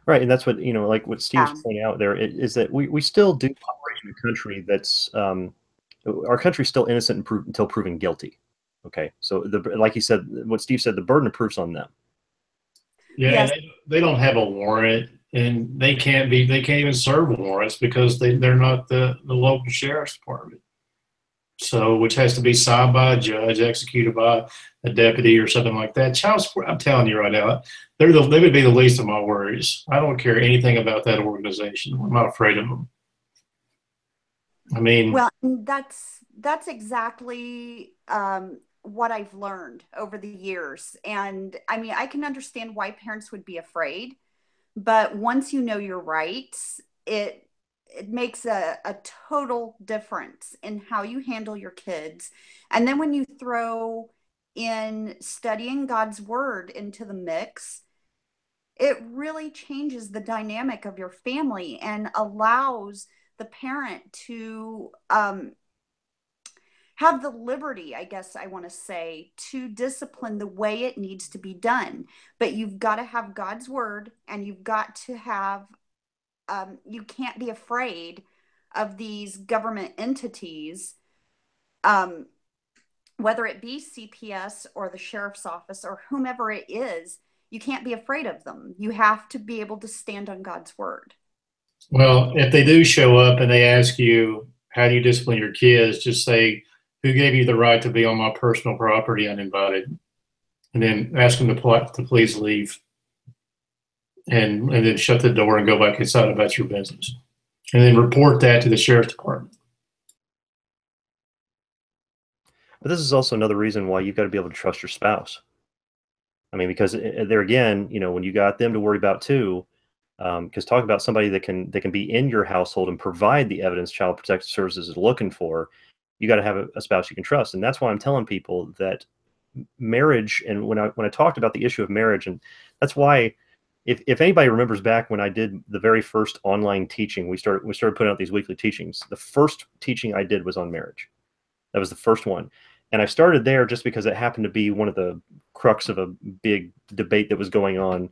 S1: Right, and that's what, like what Steve's pointing out there, is that we still do operate in a country that's, our country's still innocent until proven guilty. Okay, so like he said, what Steve said, the burden of proof's on them.
S5: Yeah,
S3: Yes.
S5: and they don't have a warrant, and they can't even serve warrants because they're not the local sheriff's department. So, which has to be signed by a judge, executed by a deputy or something like that. Child support, I'm telling you right now, they would be the least of my worries. I don't care anything about that organization. I'm not afraid of them. I mean,
S3: well, that's exactly what I've learned over the years. And I mean, I can understand why parents would be afraid, but once you know your rights, it makes a total difference in how you handle your kids. And then when you throw in studying God's word into the mix, it really changes the dynamic of your family and allows the parent to have the liberty, I guess I want to say, to discipline the way it needs to be done. But you've got to have God's word, and you've got to have, you can't be afraid of these government entities, whether it be CPS or the sheriff's office or whomever it is. You can't be afraid of them. You have to be able to stand on God's word.
S5: well, if they do show up and they ask you, how do you discipline your kids? Just say, who gave you the right to be on my personal property uninvited? And then ask them to please leave. And then shut the door and go back inside about your business. And then report that to the sheriff's department.
S1: But this is also another reason why you've got to be able to trust your spouse. I mean, because there again, when you got them to worry about too, because talk about somebody that can be in your household and provide the evidence Child Protective Services is looking for, you got to have a spouse you can trust. And that's why I'm telling people that marriage, and when I talked about the issue of marriage, and that's why, if anybody remembers back when I did the very first online teaching, we started putting out these weekly teachings. The first teaching I did was on marriage. That was the first one. And I started there just because it happened to be one of the crux of a big debate that was going on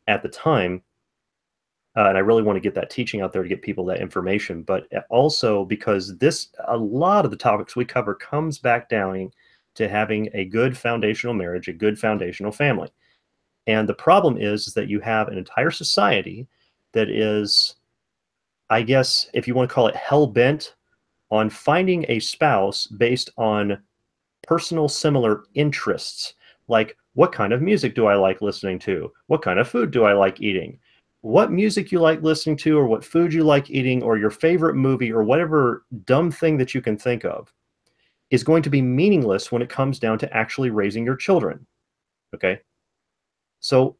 S1: at the time. And I really want to get that teaching out there to get people that information, but also because a lot of the topics we cover comes back down to having a good foundational marriage, a good foundational family. And the problem is that you have an entire society that is, I guess, if you want to call it hell-bent on finding a spouse based on personal similar interests, like what kind of music do I like listening to? What kind of food do I like eating? What music you like listening to, or what food you like eating, or your favorite movie, or whatever dumb thing that you can think of, is going to be meaningless when it comes down to actually raising your children. Okay? So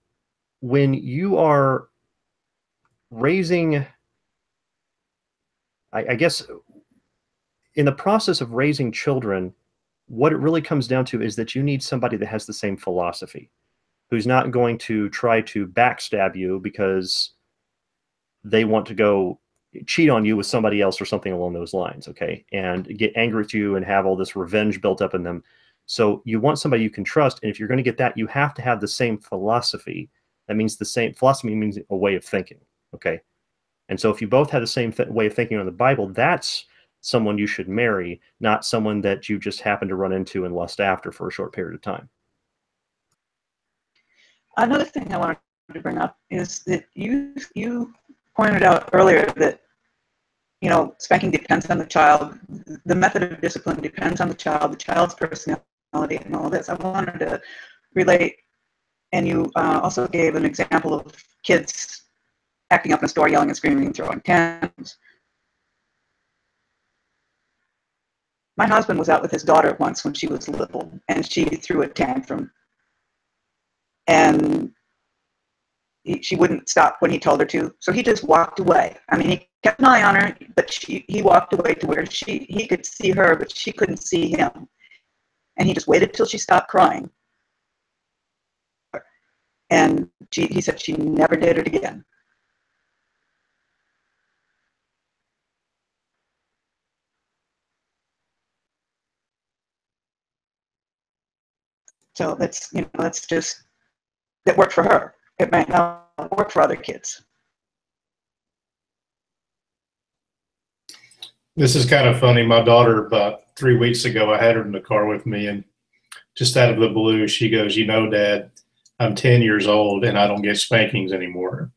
S1: when you are raising, I guess, in the process of raising children, what it really comes down to is that you need somebody that has the same philosophy, who's not going to try to backstab you because they want to go cheat on you with somebody else or something along those lines, okay? And get angry at you and have all this revenge built up in them. So you want somebody you can trust, and if you're going to get that, you have to have the same philosophy. That means the same philosophy means a way of thinking, okay? And so if you both have the same way of thinking on the Bible, that's someone you should marry, not someone that you just happen to run into and lust after for a short period of time.
S4: Another thing I wanted to bring up is that you pointed out earlier that, you know, spanking depends on the child. The method of discipline depends on the child's personality, and all this. I wanted to relate, and you also gave an example of kids acting up in a store, yelling and screaming and throwing tantrums. My husband was out with his daughter once when she was little, and she threw a tantrum. And she wouldn't stop when he told her to, so he just walked away. I mean, he kept an eye on her, but he walked away to where he could see her, but she couldn't see him. And he just waited till she stopped crying. And he said she never did it again. So that's, you know, that's just, that worked for her. It might not work for other kids.
S5: This is kind of funny. My daughter, about 3 weeks ago, I had her in the car with me, and just out of the blue, she goes, "You know, Dad, I'm 10 years old and I don't get spankings anymore."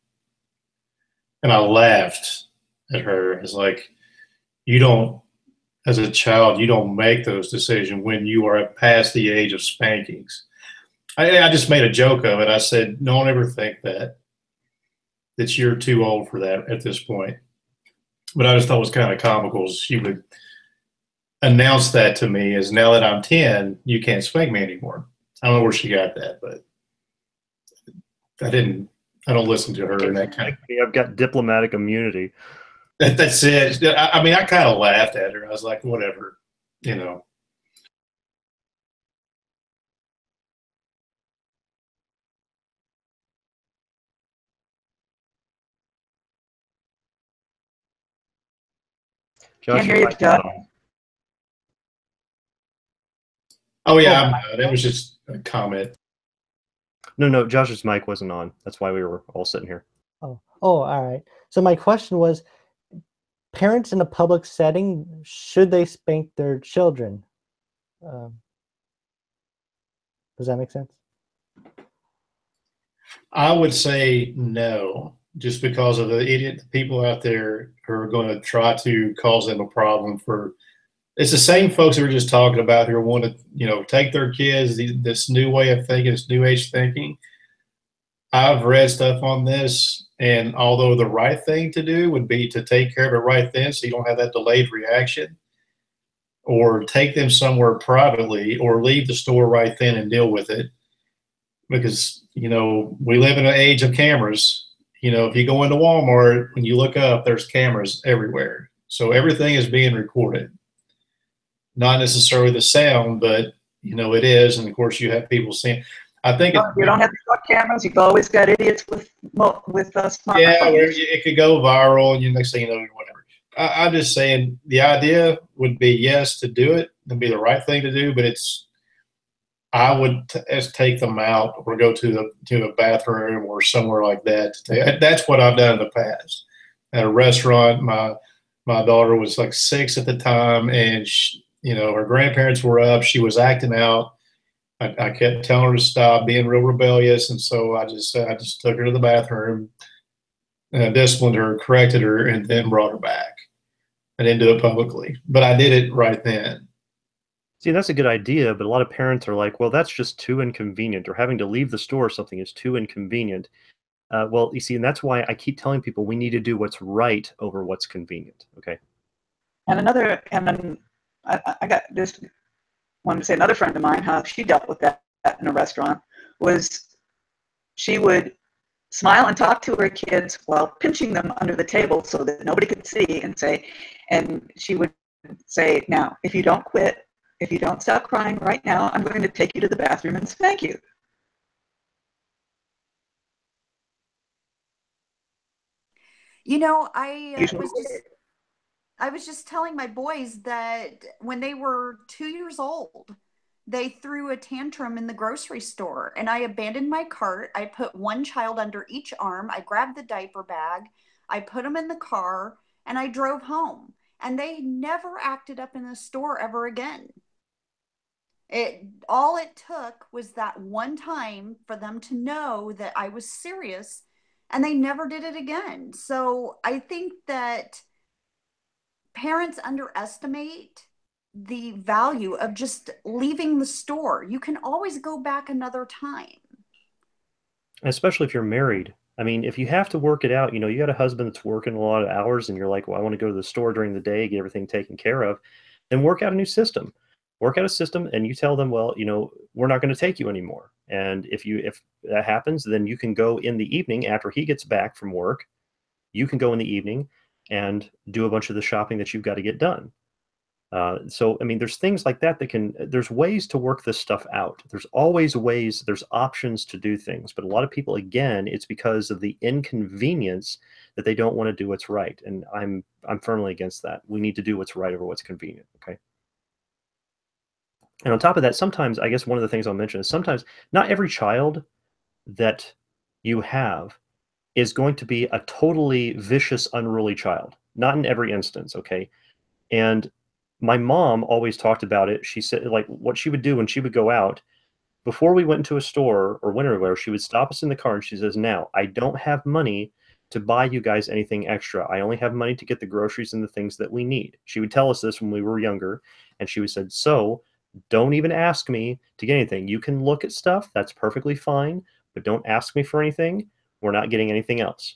S5: And I laughed at her. It's like, you don't, as a child, you don't make those decisions when you are past the age of spankings. I just made a joke of it. I said, don't ever think that you're too old for that at this point. But I just thought it was kind of comical. She would announce that to me as, now that I'm 10, you can't spank me anymore. I don't know where she got that, but I don't listen to her. And that kind of,
S1: I've got diplomatic immunity.
S5: that's it. I mean, I kind of laughed at her. I was like, whatever, you know.
S1: Josh,
S4: Can't hear you, Josh.
S5: Oh yeah, that was just a comment.
S1: No, Josh's mic wasn't on. That's why we were all sitting here.
S2: Oh, all right. So my question was, parents in a public setting, should they spank their children? Does that make sense?
S5: I would say no, just because of the idiot people out there who are going to try to cause them a problem. It's the same folks that we're just talking about who want to, you know, take their kids, this new way of thinking, this new age thinking. I've read stuff on this, and although the right thing to do would be to take care of it right then so you don't have that delayed reaction, or take them somewhere privately, or leave the store right then and deal with it. Because, you know, we live in an age of cameras. You know, if you go into Walmart, when you look up, there's cameras everywhere. So everything is being recorded. Not necessarily the sound, but, you know, it is. And of course, you have people seeing. I think
S4: you don't have to shot cameras. You've always got idiots with smartphones.
S5: Yeah, it could go viral, and next thing you know, whatever. I'm just saying the idea would be, yes, to do it, it'd be the right thing to do, but I would take them out or go to a bathroom or somewhere like that. That's what I've done in the past. At a restaurant, my daughter was like 6 at the time, and you know, her grandparents were up. She was acting out. I kept telling her to stop, being real rebellious, and so I just took her to the bathroom, and disciplined her, corrected her, and then brought her back. I didn't do it publicly, but I did it right then.
S1: See, that's a good idea, but a lot of parents are like, well, that's just too inconvenient, or having to leave the store or something is too inconvenient. Well, you see, and that's why I keep telling people we need to do what's right over what's convenient. Okay.
S4: And then I got this, wanted to say another friend of mine, how she dealt with that in a restaurant, was she would smile and talk to her kids while pinching them under the table so that nobody could see, and she would say, now, if you don't quit, if you don't stop crying right now, I'm going to take you to the bathroom and spank you.
S3: You know, I was just telling my boys that when they were 2 years old, they threw a tantrum in the grocery store, and I abandoned my cart. I put one child under each arm. I grabbed the diaper bag. I put them in the car, and I drove home. And they never acted up in the store ever again. All it took was that one time for them to know that I was serious, and they never did it again. So I think that parents underestimate the value of just leaving the store. You can always go back another time.
S1: Especially if you're married. I mean, if you have to work it out, you got a husband that's working a lot of hours and you're like, well, I want to go to the store during the day, get everything taken care of, then work out a new system. Work out a system and you tell them, well, we're not going to take you anymore. And if that happens, then you can go in the evening after he gets back from work. You can go in the evening and do a bunch of the shopping that you've got to get done. So, I mean, there's things like that there's ways to work this stuff out. There's always ways, there's options to do things. But a lot of people, again, it's because of the inconvenience that they don't want to do what's right. And I'm firmly against that. We need to do what's right over what's convenient. Okay. And on top of that, sometimes, I guess one of the things I'll mention is sometimes not every child that you have is going to be a totally vicious, unruly child. Not in every instance. Okay. And my mom always talked about it. She said, like, what she would do when she would go out, before we went into a store or went anywhere, she would stop us in the car and she says, now, I don't have money to buy you guys anything extra. I only have money to get the groceries and the things that we need. She would tell us this when we were younger. And she would said, so don't even ask me to get anything. You can look at stuff. That's perfectly fine. But don't ask me for anything. We're not getting anything else.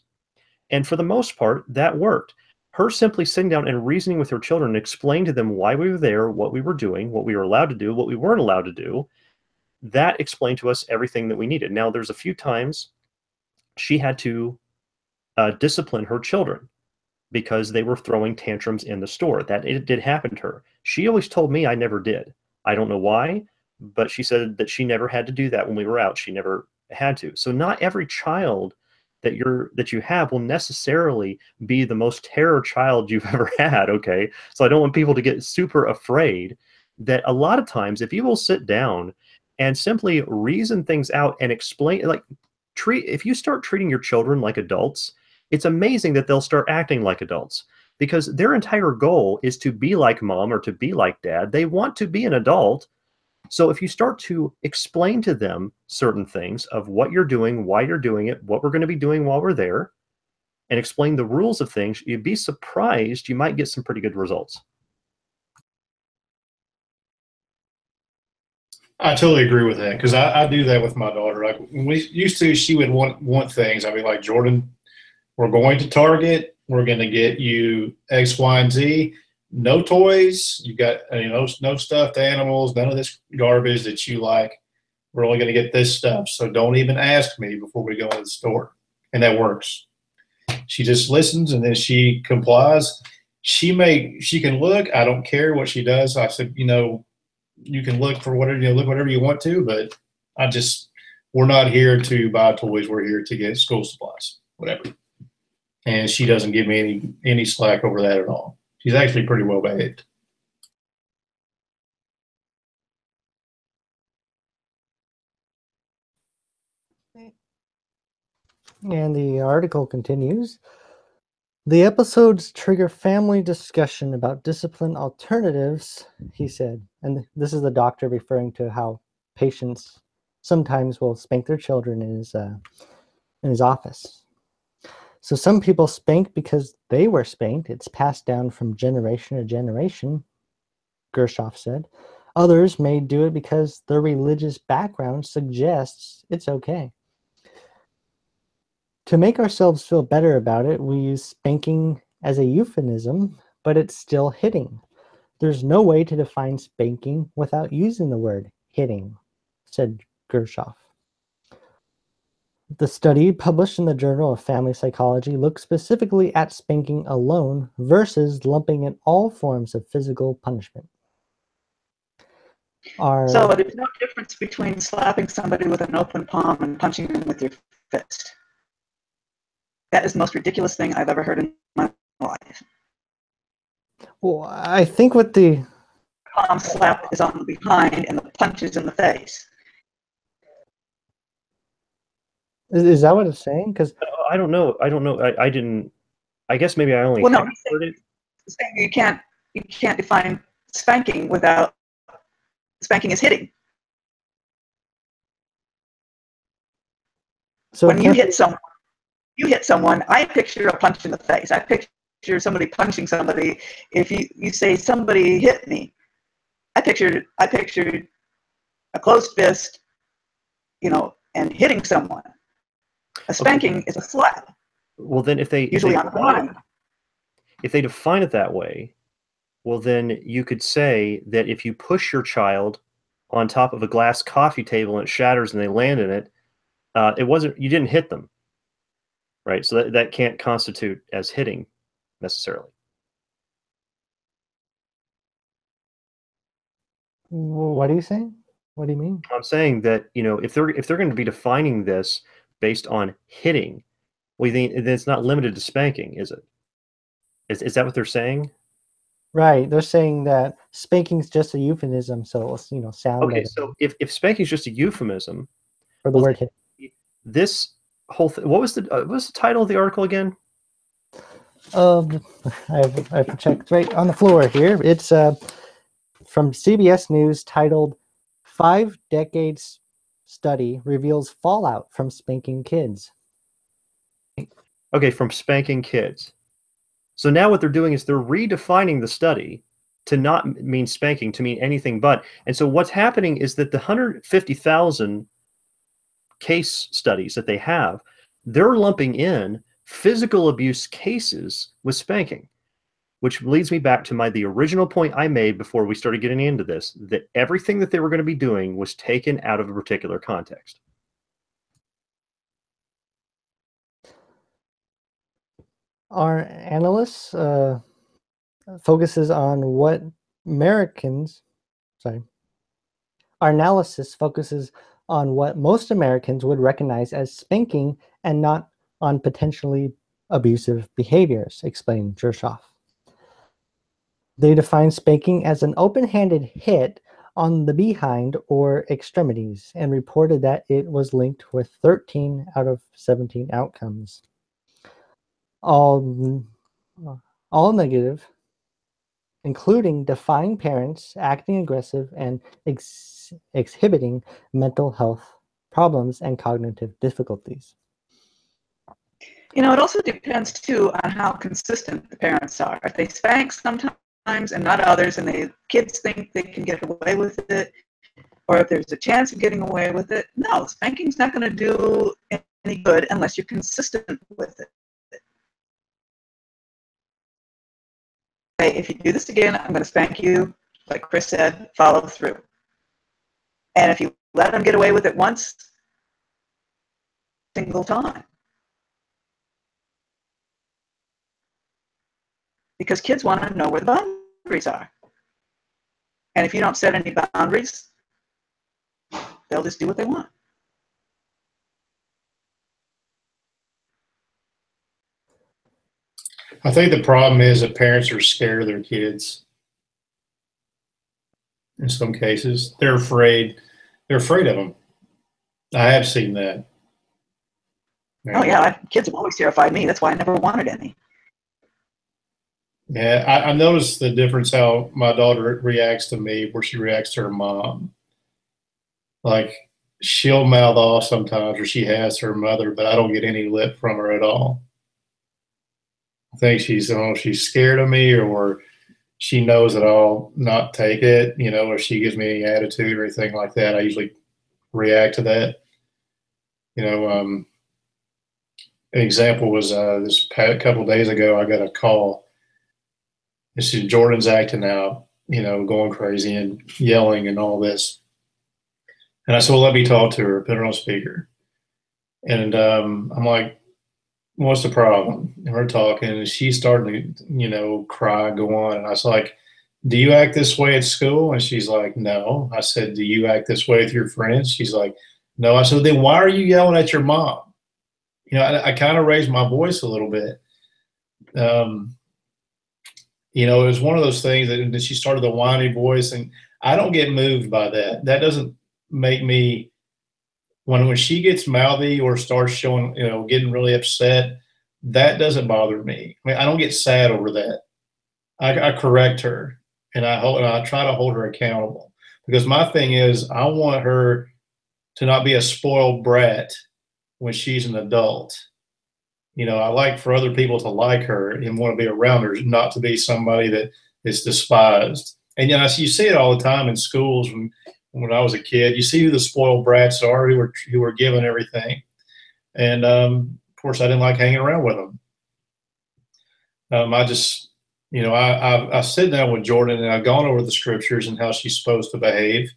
S1: And for the most part, that worked. Her simply sitting down and reasoning with her children and explaining to them why we were there, what we were doing, what we were allowed to do, what we weren't allowed to do, that explained to us everything that we needed. Now, there's a few times she had to discipline her children because they were throwing tantrums in the store. That it did happen to her. She always told me I never did. I don't know why, but she said that she never had to do that when we were out. She never had to. So not every child that you have will necessarily be the most terror child you've ever had. Okay. So I don't want people to get super afraid. That a lot of times, if you will sit down and simply reason things out and explain, like, if you start treating your children like adults, it's amazing that they'll start acting like adults, because their entire goal is to be like mom or to be like dad. They want to be an adult. So if you start to explain to them certain things of what you're doing, why you're doing it, what we're going to be doing while we're there, and explain the rules of things, you'd be surprised. You might get some pretty good results.
S5: I totally agree with that, because I do that with my daughter. Like when we used to, she would want things. I'd be like, Jordan, we're going to Target. We're going to get you X, Y, and Z. No toys. You got no stuffed animals. None of this garbage that you like. We're only going to get this stuff. So don't even ask me before we go to the store. And that works. She just listens and then she complies. She can look. I don't care what she does. I said, you can look for whatever you want to, but we're not here to buy toys. We're here to get school supplies, whatever. And she doesn't give me any slack over that at all. She's actually pretty well behaved.
S2: And the article continues. The episodes trigger family discussion about discipline alternatives, he said. And this is the doctor referring to how patients sometimes will spank their children in his office. So some people spank because they were spanked. It's passed down from generation to generation, Gershoff said. Others may do it because their religious background suggests it's okay. To make ourselves feel better about it, we use spanking as a euphemism, but it's still hitting. There's no way to define spanking without using the word hitting, said Gershoff. The study, published in the Journal of Family Psychology, looked specifically at spanking alone versus lumping in all forms of physical punishment.
S4: So there's no difference between slapping somebody with an open palm and punching them with your fist. That is the most ridiculous thing I've ever heard in my life.
S2: Well, I think what the
S4: Palm slap is on the behind and the punch is in the face.
S2: is that what it's saying? Because
S1: I don't know. I didn't. I guess maybe I only
S4: Well, no,
S1: heard it.
S4: you can't define spanking without spanking is hitting.
S2: so
S4: When you hit someone, I picture a punch in the face. I picture somebody punching somebody. If you say somebody hit me, I pictured a closed fist, and hitting someone. A spanking is a slap.
S1: Well, then if they
S4: usually on the behind.
S1: If they define it that way, well, then you could say that if you push your child on top of a glass coffee table and it shatters and they land in it, you didn't hit them, right? So that can't constitute as hitting necessarily.
S2: What are you saying? What do you mean?
S1: I'm saying that, if they're going to be defining this based on hitting, well, then it's not limited to spanking, is it? Is that what they're saying?
S2: Right. They're saying that spanking is just a euphemism, so it'll sound
S1: Okay,
S2: better
S1: so if spanking is just a euphemism
S2: for the word hit.
S1: This whole thing, what was the title of the article again?
S2: I have checked right on the floor here. It's from CBS News, titled 5 Decades Study Reveals Fallout from Spanking Kids.
S1: Okay, from spanking kids. So now what they're doing is they're redefining the study to not mean spanking, to mean anything but. And so what's happening is that the 150,000 case studies that they have, they're lumping in physical abuse cases with spanking, which leads me back to the original point I made before we started getting into this, that everything that they were going to be doing was taken out of a particular context.
S2: Our analysts focuses on what Our analysis focuses on what most Americans would recognize as spanking and not on potentially abusive behaviors, explained Gershoff. They define spanking as an open-handed hit on the behind or extremities and reported that it was linked with 13 out of 17 outcomes. All negative, including defying parents, acting aggressive, and exhibiting mental health problems and cognitive difficulties.
S4: It also depends too on how consistent the parents are. If they spank sometimes and not others, and the kids think they can get away with it, or if there's a chance of getting away with it, no, spanking's not going to do any good unless you're consistent with it. Hey, if you do this again, I'm going to spank you. Like Chris said, follow through. And if you let them get away with it once, single time. Because kids want to know where the boundaries are. And if you don't set any boundaries, they'll just do what they want.
S5: I think the problem is that parents are scared of their kids. In some cases, they're afraid. They're afraid of them. I have seen that.
S4: Oh yeah, kids have always terrified me. That's why I never wanted any.
S5: Yeah, I noticed the difference how my daughter reacts to me, where she reacts to her mom. Like, she'll mouth off sometimes, or she has to her mother, but I don't get any lip from her at all. think she's, I don't know if she's scared of me or she knows that I'll not take it, you know, or she gives me any attitude or anything like that. I usually react to that. You know, an example was this couple of days ago, I got a call. This is Jordan's acting out, you know, going crazy and yelling and all this. And I said, well, let me talk to her, put her on speaker. And I'm like, what's the problem? And we're talking, and she's starting to, you know, cry, go on. And I was like, do you act this way at school? And she's like, no. I said, do you act this way with your friends? She's like, no. I said, then why are you yelling at your mom? You know, I kind of raised my voice a little bit. You know, it was one of those things that she started the whiny voice, and I don't get moved by that. That doesn't make me, when she gets mouthy or starts showing, you know, getting really upset, that doesn't bother me. I mean, I don't get sad over that. I correct her, and I try to hold her accountable, because my thing is I want her to not be a spoiled brat when she's an adult. You know, I like for other people to like her and want to be around her, not to be somebody that is despised. And you know, you see it all the time in schools. When I was a kid, you see who the spoiled brats are, who were given everything. And of course, I didn't like hanging around with them. I just, you know, I sit down with Jordan and I've gone over the scriptures and how she's supposed to behave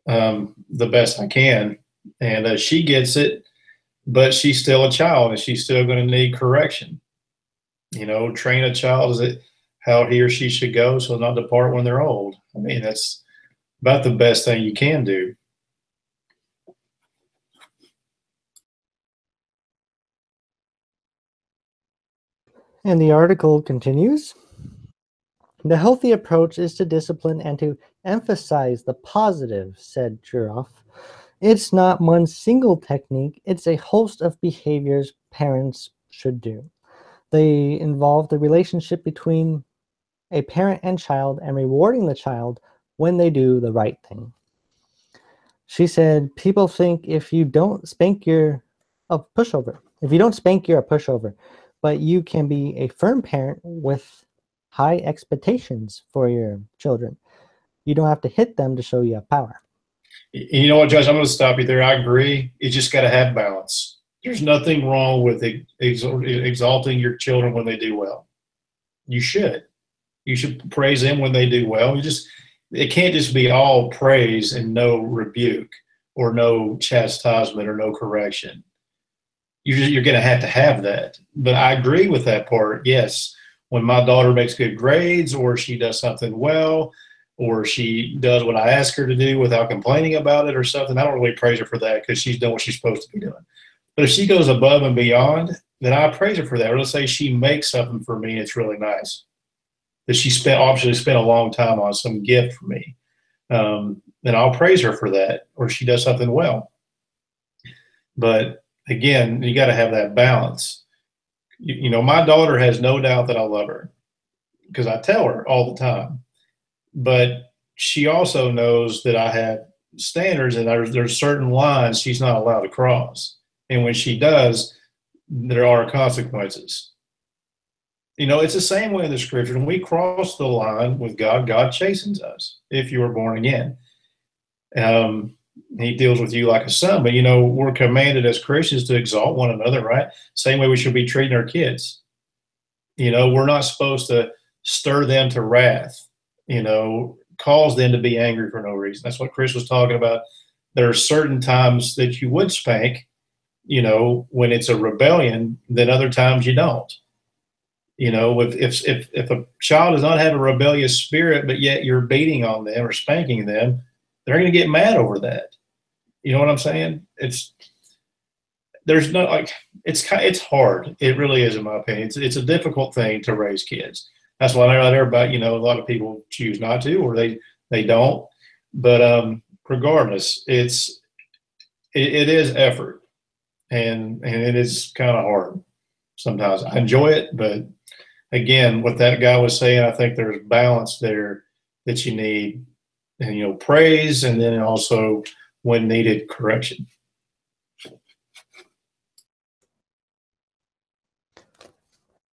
S5: the best I can. And she gets it, but she's still a child and she's still going to need correction. You know, train a child as it how he or she should go, so not depart when they're old. I mean, that's about the best thing you can do.
S2: And the article continues. The healthy approach is to discipline and to emphasize the positive, said Juroff. It's not one single technique, it's a host of behaviors parents should do. They involve the relationship between a parent and child and rewarding the child when they do the right thing. She said, people think if you don't spank, you're a pushover. If you don't spank, you're a pushover. But you can be a firm parent with high expectations for your children. You don't have to hit them to show you have power.
S5: You know what, Josh? I'm going to stop you there. I agree. You just got to have balance. There's nothing wrong with exalting your children when they do well. You should. You should praise them when they do well. It can't just be all praise and no rebuke or no chastisement or no correction. You're going to have that. But I agree with that part. Yes, when my daughter makes good grades or she does something well or she does what I ask her to do without complaining about it or something, I don't really praise her for that because she's doing what she's supposed to be doing. But if she goes above and beyond, then I praise her for that. Or let's say she makes something for me, it's really nice. That she obviously spent a long time on some gift for me. Then I'll praise her for that, or she does something well. But again, you got to have that balance. You know, my daughter has no doubt that I love her because I tell her all the time. But she also knows that I have standards and there's certain lines she's not allowed to cross. And when she does, there are consequences. You know, it's the same way in the scripture. When we cross the line with God, God chastens us if you were born again. He deals with you like a son. But, you know, we're commanded as Christians to exalt one another, right? Same way we should be treating our kids. You know, we're not supposed to stir them to wrath, you know, cause them to be angry for no reason. That's what Chris was talking about. There are certain times that you would spank, you know, when it's a rebellion, then other times you don't. You know, if a child does not have a rebellious spirit, but yet you're beating on them or spanking them, they're going to get mad over that. You know what I'm saying? It's hard. It really is, in my opinion. It's a difficult thing to raise kids. That's why not everybody, you know, a lot of people choose not to, or they don't. But regardless, it is effort, and it is kind of hard sometimes. I enjoy it, but again, what that guy was saying, I think there's balance there that you need, and, you know, praise, and then also when needed, correction.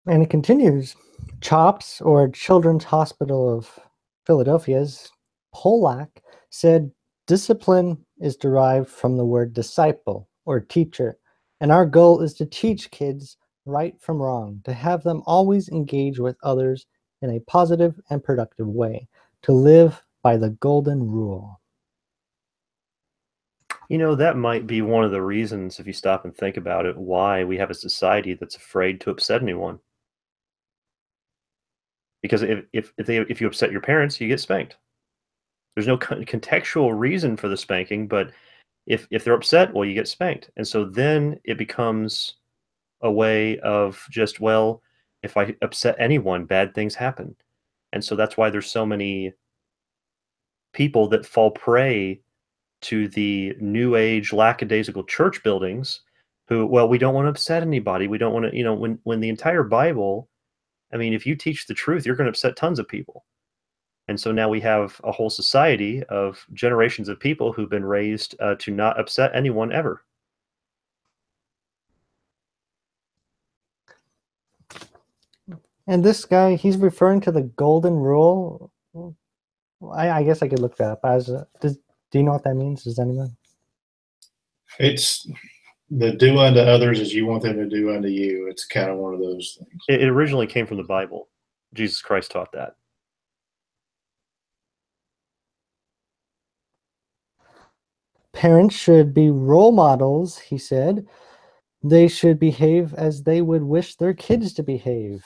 S2: And it continues. CHOPS, or Children's Hospital of Philadelphia's Polak, said discipline is derived from the word disciple or teacher, and our goal is to teach kids right from wrong, to have them always engage with others in a positive and productive way, to live by the golden rule.
S1: You know, that might be one of the reasons, if you stop and think about it, why we have a society that's afraid to upset anyone. Because if you upset your parents, you get spanked. There's no contextual reason for the spanking, but if they're upset, well, you get spanked. And so then it becomes a way of just, well, if I upset anyone, bad things happen. And so that's why there's so many people that fall prey to the new age lackadaisical church buildings who, well, we don't want to upset anybody. We don't want to, when the entire Bible, I mean, if you teach the truth, you're going to upset tons of people. And so now we have a whole society of generations of people who've been raised to not upset anyone ever.
S2: And this guy, he's referring to the golden rule. I guess I could look that up. Do you know what that means? Does anyone?
S5: It's the do unto others as you want them to do unto you. It's kind of one of those things.
S1: It originally came from the Bible. Jesus Christ taught that.
S2: Parents should be role models, he said. They should behave as they would wish their kids to behave.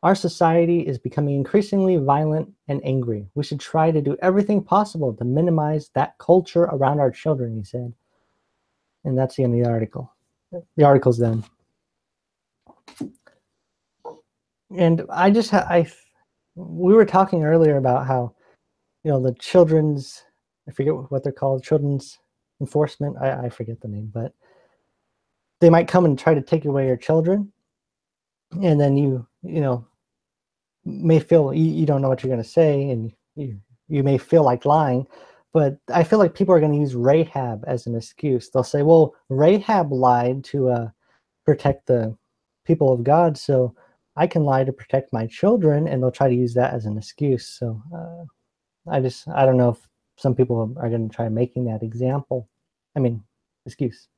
S2: Our society is becoming increasingly violent and angry. We should try to do everything possible to minimize that culture around our children, he said. And that's the end of the article. The article's done. And we were talking earlier about how, the children's, I forget what they're called, children's enforcement. I forget the name, but they might come and try to take away your children. And then you may feel you don't know what you're going to say, and you may feel like lying. But I feel like people are going to use Rahab as an excuse. They'll say, well, Rahab lied to protect the people of God, so I can lie to protect my children, and they'll try to use that as an excuse. So I don't know if some people are going to try making that excuse.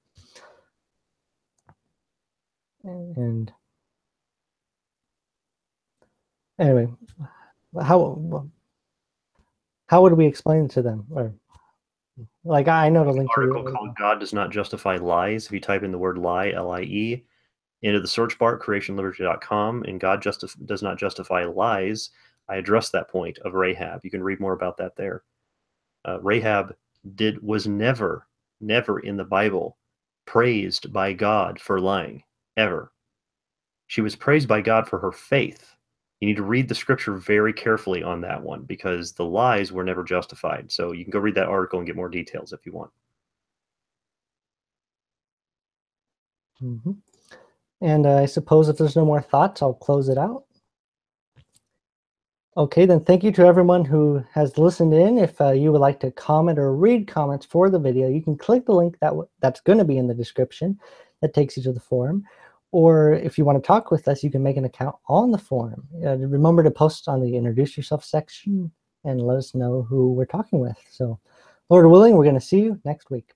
S2: And anyway, how would we explain it to them? Or like, I know the link to
S1: article called "God Does Not Justify Lies." If you type in the word "lie" (LIE) into the search bar, creationliberty.com, and God does not justify lies, I address that point of Rahab. You can read more about that there. Rahab was never in the Bible praised by God for lying, ever. She was praised by God for her faith. You need to read the scripture very carefully on that one, because the lies were never justified. So you can go read that article and get more details if you want.
S2: Mm-hmm. And I suppose if there's no more thoughts, I'll close it out. Okay, then thank you to everyone who has listened in. If you would like to comment or read comments for the video, you can click the link that's going to be in the description that takes you to the forum. Or if you want to talk with us, you can make an account on the forum. Remember to post on the introduce yourself section and let us know who we're talking with. So, Lord willing, we're going to see you next week.